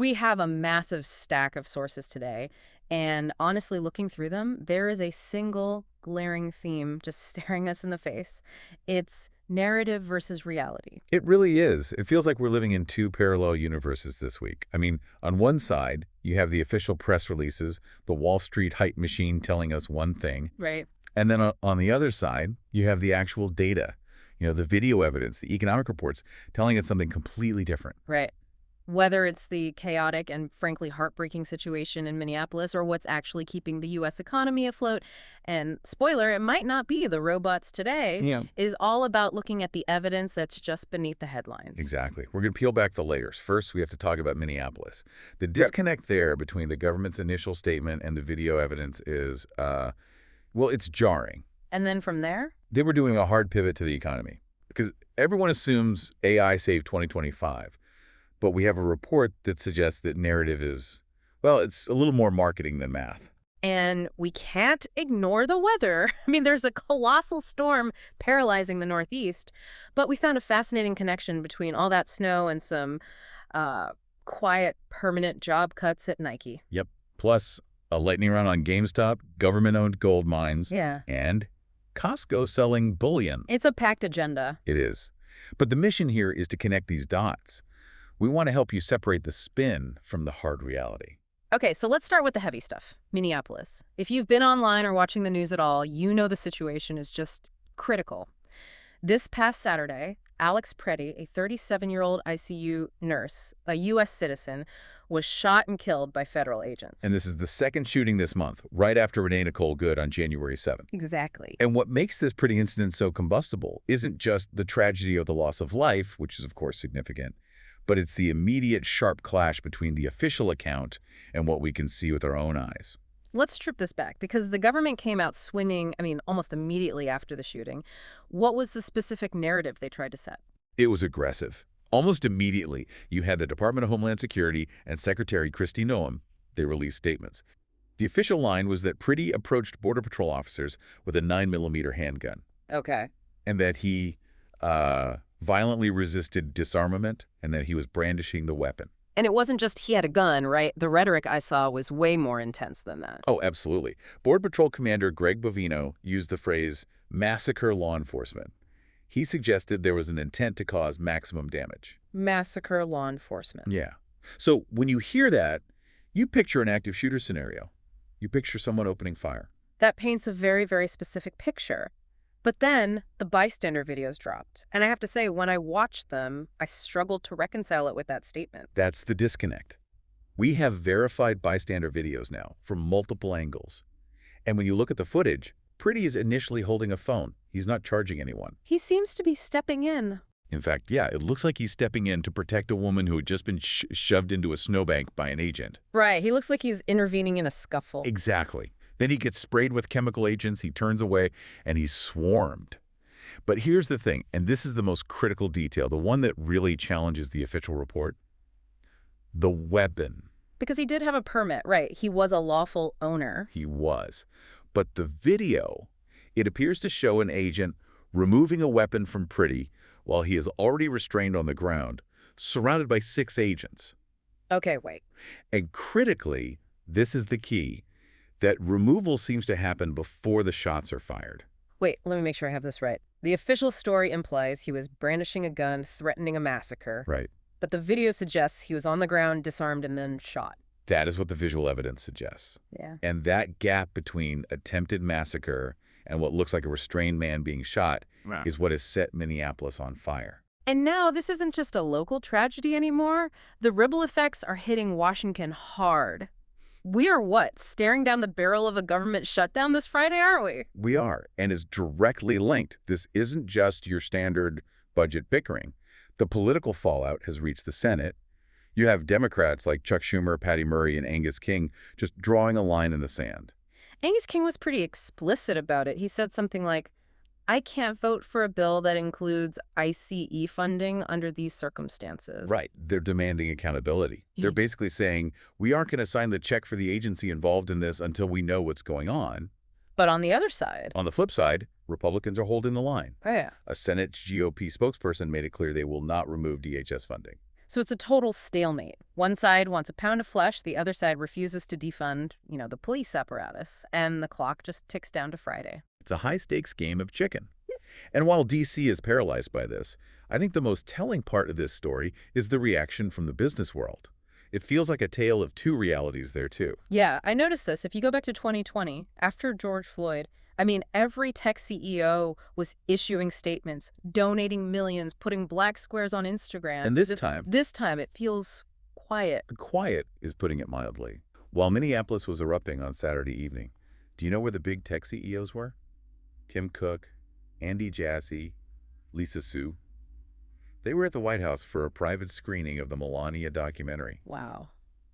We have a massive stack of sources today, and honestly, looking through them, there is a single glaring theme just staring us in the face. It's narrative versus reality. It really is. It feels like we're living in two parallel universes this week. I mean, on one side, you have the official press releases, the Wall Street hype machine telling us one thing. Right. And then on the other side, you have the actual data, the video evidence, the economic reports telling us something completely different. Right. Whether it's the chaotic and frankly heartbreaking situation in Minneapolis or what's actually keeping the U.S. economy afloat, and spoiler, it might not be the robots today, is all about looking at the evidence that's just beneath the headlines. Exactly. We're going to peel back the layers. First, we have to talk about Minneapolis. The disconnect there between the government's initial statement and the video evidence is, well, it's jarring. And then from there? They were doing a hard pivot to the economy because everyone assumes AI saved 2025. But we have a report that suggests that narrative is, well, it's a little more marketing than math. And we can't ignore the weather. I mean, there's a colossal storm paralyzing the Northeast, but we found a fascinating connection between all that snow and some quiet, permanent job cuts at Nike. Yep. Plus, a lightning round on GameStop, government-owned gold mines, and Costco selling bullion. It's a packed agenda. It is. But the mission here is to connect these dots. We want to help you separate the spin from the hard reality. Okay, so let's start with the heavy stuff. Minneapolis. If you've been online or watching the news at all, you know the situation is just critical. This past Saturday, Alex Preddy, a 37-year-old ICU nurse, a U.S. citizen, was shot and killed by federal agents. And this is the second shooting this month, right after Renee Nicole Good on January 7th. Exactly. And what makes this Preddy incident so combustible isn't just the tragedy of the loss of life, which is of course significant, but it's the immediate sharp clash between the official account and what we can see with our own eyes. Let's strip this back, because the government came out swinging, almost immediately after the shooting. What was the specific narrative they tried to set? It was aggressive. Almost immediately, you had the Department of Homeland Security and Secretary Kristi Noem. They released statements. The official line was that Preddy approached Border Patrol officers with a 9mm handgun. Okay. And that he violently resisted disarmament, and that he was brandishing the weapon. And it wasn't just he had a gun, right? The rhetoric I saw was way more intense than that. Oh, absolutely. Border Patrol Commander Greg Bovino used the phrase, massacre law enforcement. He suggested there was an intent to cause maximum damage. Massacre law enforcement. Yeah. So when you hear that, you picture an active shooter scenario. You picture someone opening fire. That paints a very, very specific picture. But then the bystander videos dropped. And I have to say, when I watched them, I struggled to reconcile it with that statement. That's the disconnect. We have verified bystander videos now from multiple angles. And when you look at the footage, Preddy is initially holding a phone. He's not charging anyone. He seems to be stepping in. In fact, yeah, it looks like he's stepping in to protect a woman who had just been shoved into a snowbank by an agent. Right. He looks like he's intervening in a scuffle. Exactly. Then he gets sprayed with chemical agents, he turns away, and he's swarmed. But here's the thing, and this is the most critical detail, the one that really challenges the official report. The weapon. Because he did have a permit, right? He was a lawful owner. He was. But the video, it appears to show an agent removing a weapon from Preddy while he is already restrained on the ground, surrounded by 6 agents. Okay, wait. And critically, this is the key, that removal seems to happen before the shots are fired. Wait, let me make sure I have this right. The official story implies he was brandishing a gun, threatening a massacre. Right. But the video suggests he was on the ground, disarmed, and then shot. That is what the visual evidence suggests. Yeah. And that gap between attempted massacre and what looks like a restrained man being shot is what has set Minneapolis on fire. And now this isn't just a local tragedy anymore. The ripple effects are hitting Washington hard. We are what? Staring down the barrel of a government shutdown this Friday, aren't we? We are, and is directly linked. This isn't just your standard budget bickering. The political fallout has reached the Senate. You have Democrats like Chuck Schumer, Patty Murray, and Angus King just drawing a line in the sand. Angus King was pretty explicit about it. He said something like, I can't vote for a bill that includes ICE funding under these circumstances. Right. They're demanding accountability. They're basically saying, we aren't going to sign the check for the agency involved in this until we know what's going on. But on the other side... On the flip side, Republicans are holding the line. Oh, yeah. A Senate GOP spokesperson made it clear they will not remove DHS funding. So it's a total stalemate. One side wants a pound of flesh, the other side refuses to defund, the police apparatus, and the clock just ticks down to Friday. It's a high-stakes game of chicken. And while D.C. is paralyzed by this, I think the most telling part of this story is the reaction from the business world. It feels like a tale of two realities there, too. Yeah, I noticed this. If you go back to 2020, after George Floyd, I mean, every tech CEO was issuing statements, donating millions, putting black squares on Instagram. And This time, it feels quiet. quiet is putting it mildly. While Minneapolis was erupting on Saturday evening, do you know where the big tech CEOs were? Tim Cook, Andy Jassy, Lisa Su. They were at the White House for a private screening of the Melania documentary. Wow.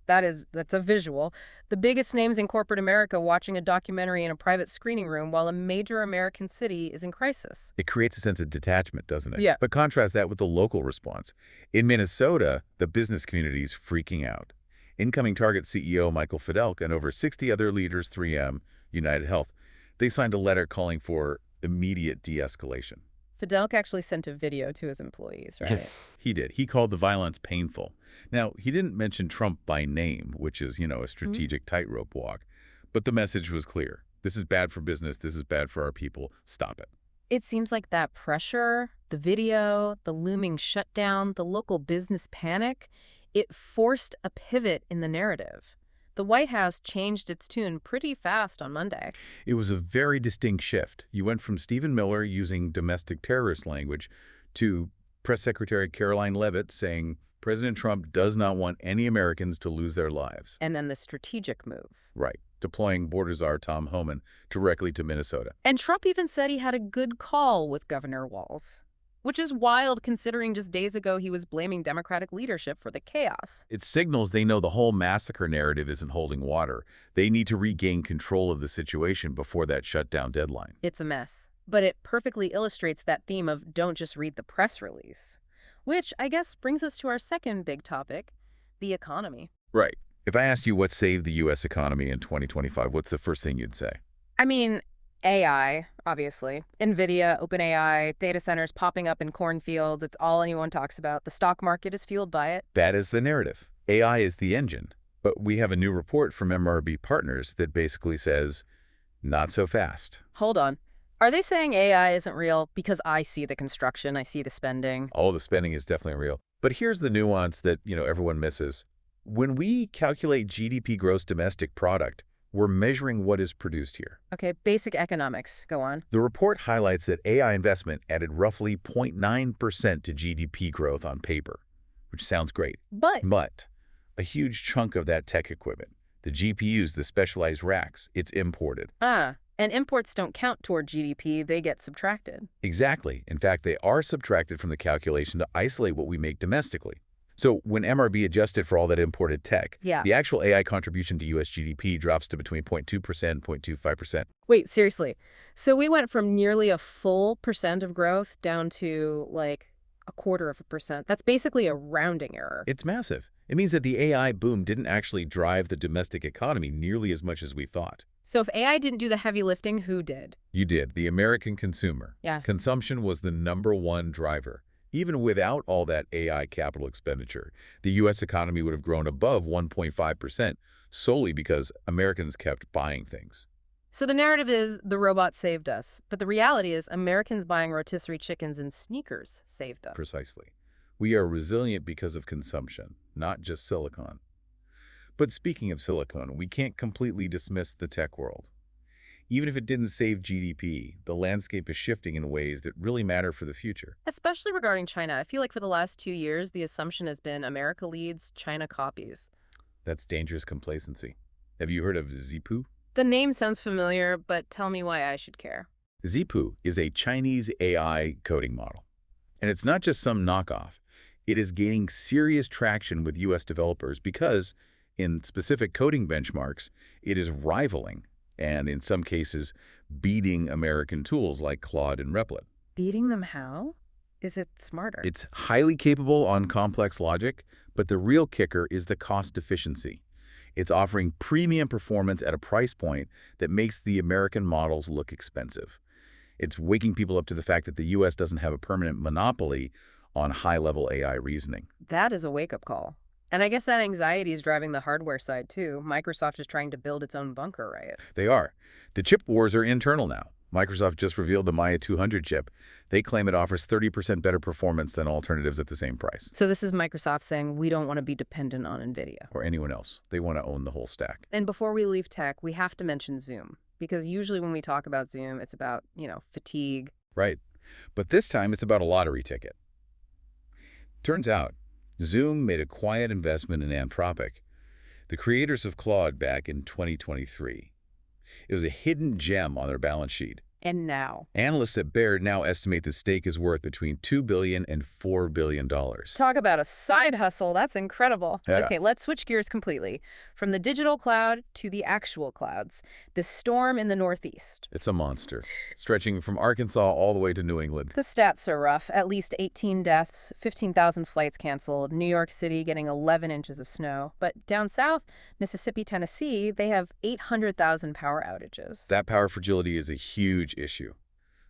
That's a visual. The biggest names in corporate America watching a documentary in a private screening room while a major American city is in crisis. It creates a sense of detachment, doesn't it? Yeah. But contrast that with the local response. In Minnesota, the business community is freaking out. Incoming Target CEO Michael Fidelk and over 60 other leaders, 3M, United Health, they signed a letter calling for immediate de-escalation. Fidelk actually sent a video to his employees, right? He did. He called the violence painful. Now, he didn't mention Trump by name, which is, a strategic tightrope walk. But the message was clear. This is bad for business. This is bad for our people. Stop it. It seems like that pressure, the video, the looming shutdown, the local business panic, it forced a pivot in the narrative. The White House changed its tune pretty fast on Monday. It was a very distinct shift. You went from Stephen Miller using domestic terrorist language to Press Secretary Caroline Leavitt saying President Trump does not want any Americans to lose their lives. And then the strategic move. Right. Deploying border czar Tom Homan directly to Minnesota. And Trump even said he had a good call with Governor Walz, which is wild considering just days ago he was blaming Democratic leadership for the chaos. It signals they know the whole massacre narrative isn't holding water. They need to regain control of the situation before that shutdown deadline. It's a mess, but it perfectly illustrates that theme of don't just read the press release, which I guess brings us to our second big topic, the economy. Right. If I asked you what saved the U.S. economy in 2025, what's the first thing you'd say? I mean, AI, obviously. NVIDIA, OpenAI, data centers popping up in cornfields. It's all anyone talks about. The stock market is fueled by it. That is the narrative. AI is the engine. But we have a new report from MRB Partners that basically says, not so fast. Hold on. Are they saying AI isn't real? Because I see the construction, I see the spending. Oh, the spending is definitely real. But here's the nuance that, everyone misses. When we calculate GDP gross domestic product, we're measuring what is produced here. Okay, basic economics. Go on. The report highlights that AI investment added roughly 0.9% to GDP growth on paper, which sounds great. But a huge chunk of that tech equipment, the GPUs, the specialized racks, it's imported. And imports don't count toward GDP, they get subtracted. Exactly. In fact, they are subtracted from the calculation to isolate what we make domestically. So when MRB adjusted for all that imported tech, the actual AI contribution to U.S. GDP drops to between 0.2% and 0.25%. Wait, seriously. So we went from nearly a full percent of growth down to like 0.25%. That's basically a rounding error. It's massive. It means that the AI boom didn't actually drive the domestic economy nearly as much as we thought. So if AI didn't do the heavy lifting, who did? You did. The American consumer. Yeah. Consumption was the #1 driver. Even without all that AI capital expenditure, the U.S. economy would have grown above 1.5% solely because Americans kept buying things. So the narrative is the robot saved us, but the reality is Americans buying rotisserie chickens and sneakers saved us. Precisely. We are resilient because of consumption, not just silicon. But speaking of silicon, we can't completely dismiss the tech world. Even if it didn't save GDP, the landscape is shifting in ways that really matter for the future. Especially regarding China. I feel like for the last 2 years, the assumption has been America leads, China copies. That's dangerous complacency. Have you heard of Zhipu? The name sounds familiar, but tell me why I should care. Zhipu is a Chinese AI coding model. And it's not just some knockoff. It is gaining serious traction with U.S. developers because, in specific coding benchmarks, it is rivaling and in some cases, beating American tools like Claude and Replit. Beating them how? Is it smarter? It's highly capable on complex logic, but the real kicker is the cost efficiency. It's offering premium performance at a price point that makes the American models look expensive. It's waking people up to the fact that the U.S. doesn't have a permanent monopoly on high-level AI reasoning. That is a wake-up call. And I guess that anxiety is driving the hardware side, too. Microsoft is trying to build its own bunker, right? They are. The chip wars are internal now. Microsoft just revealed the Maya 200 chip. They claim it offers 30% better performance than alternatives at the same price. So this is Microsoft saying we don't want to be dependent on NVIDIA. Or anyone else. They want to own the whole stack. And before we leave tech, we have to mention Zoom. Because usually when we talk about Zoom, it's about, fatigue. Right. But this time it's about a lottery ticket. Turns out, Zoom made a quiet investment in Anthropic, the creators of Claude, back in 2023. It was a hidden gem on their balance sheet. And now? Analysts at Baird now estimate the stake is worth between $2 billion and $4 billion. Talk about a side hustle. That's incredible. Yeah. Okay, let's switch gears completely. From the digital cloud to the actual clouds. This storm in the Northeast. It's a monster, stretching from Arkansas all the way to New England. The stats are rough. At least 18 deaths, 15,000 flights canceled, New York City getting 11 inches of snow. But down south, Mississippi, Tennessee, they have 800,000 power outages. That power fragility is a huge issue.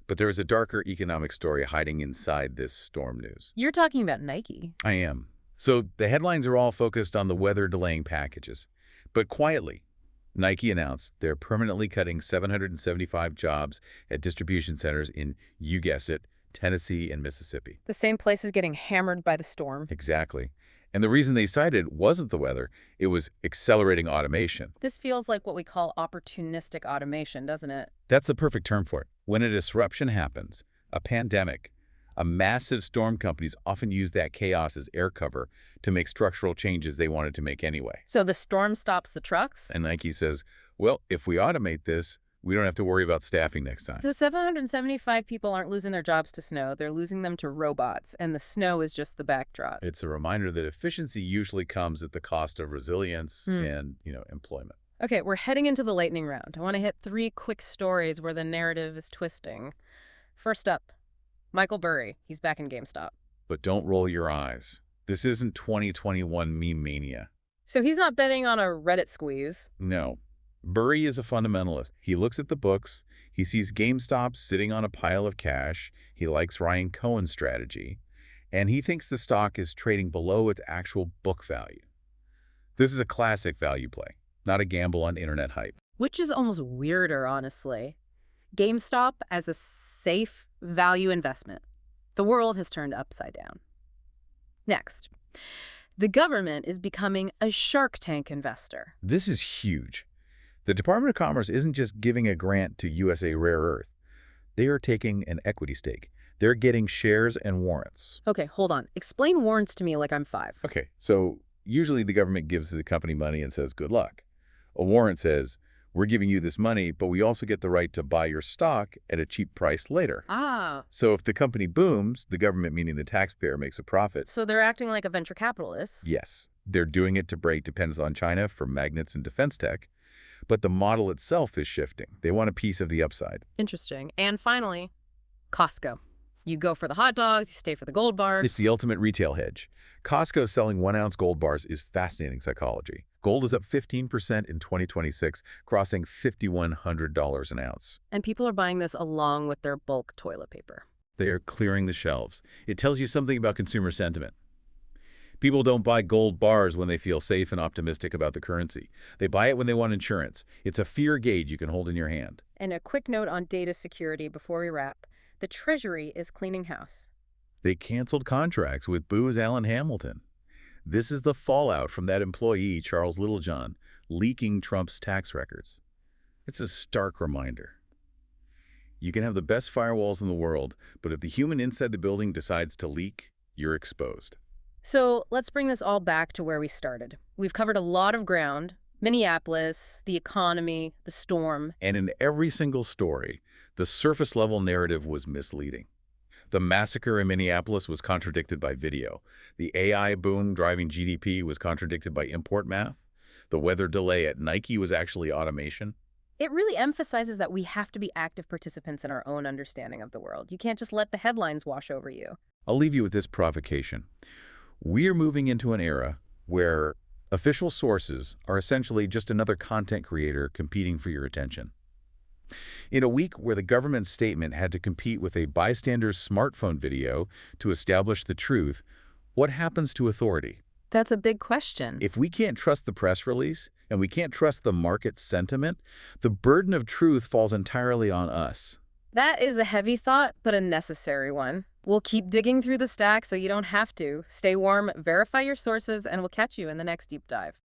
But there is a darker economic story hiding inside this storm news. You're talking about Nike. I am. So the headlines are all focused on the weather delaying packages. But quietly, Nike announced they're permanently cutting 775 jobs at distribution centers in, you guessed it, Tennessee and Mississippi. The same place is getting hammered by the storm. Exactly. And the reason they cited wasn't the weather, it was accelerating automation. This feels like what we call opportunistic automation, doesn't it? That's the perfect term for it. When a disruption happens, a pandemic, a massive storm, companies often use that chaos as air cover to make structural changes they wanted to make anyway. So the storm stops the trucks? And Nike says, well, if we automate this, we don't have to worry about staffing next time. So 775 people aren't losing their jobs to snow. They're losing them to robots, and the snow is just the backdrop. It's a reminder that efficiency usually comes at the cost of resilience and, employment. Okay, we're heading into the lightning round. I want to hit 3 quick stories where the narrative is twisting. First up, Michael Burry. He's back in GameStop. But don't roll your eyes. This isn't 2021 meme mania. So he's not betting on a Reddit squeeze. No. Burry is a fundamentalist. He looks at the books. He sees GameStop sitting on a pile of cash. He likes Ryan Cohen's strategy. And he thinks the stock is trading below its actual book value. This is a classic value play, not a gamble on internet hype. Which is almost weirder, honestly. GameStop as a safe value investment. The world has turned upside down. Next, the government is becoming a Shark Tank investor. This is huge. The Department of Commerce isn't just giving a grant to USA Rare Earth. They are taking an equity stake. They're getting shares and warrants. Okay, hold on. Explain warrants to me like I'm 5. Okay, so usually the government gives the company money and says, good luck. A warrant says, we're giving you this money, but we also get the right to buy your stock at a cheap price later. Ah. So if the company booms, the government, meaning the taxpayer, makes a profit. So they're acting like a venture capitalist. Yes, they're doing it to break dependence on China for magnets and defense tech. But the model itself is shifting. They want a piece of the upside. Interesting. And finally, Costco. You go for the hot dogs, you stay for the gold bars. It's the ultimate retail hedge. Costco selling 1-ounce gold bars is fascinating psychology. Gold is up 15% in 2026, crossing $5,100 an ounce. And people are buying this along with their bulk toilet paper. They are clearing the shelves. It tells you something about consumer sentiment. People don't buy gold bars when they feel safe and optimistic about the currency. They buy it when they want insurance. It's a fear gauge you can hold in your hand. And a quick note on data security before we wrap. The Treasury is cleaning house. They canceled contracts with Booz Allen Hamilton. This is the fallout from that employee, Charles Littlejohn, leaking Trump's tax records. It's a stark reminder. You can have the best firewalls in the world, but if the human inside the building decides to leak, you're exposed. So let's bring this all back to where we started. We've covered a lot of ground. Minneapolis, the economy, the storm. And in every single story, the surface-level narrative was misleading. The massacre in Minneapolis was contradicted by video. The AI boom driving GDP was contradicted by import math. The weather delay at Nike was actually automation. It really emphasizes that we have to be active participants in our own understanding of the world. You can't just let the headlines wash over you. I'll leave you with this provocation. We're moving into an era where official sources are essentially just another content creator competing for your attention. In a week where the government's statement had to compete with a bystander's smartphone video to establish the truth, what happens to authority? That's a big question. If we can't trust the press release and we can't trust the market sentiment, the burden of truth falls entirely on us. That is a heavy thought, but a necessary one. We'll keep digging through the stack so you don't have to. Stay warm, verify your sources, and we'll catch you in the next deep dive.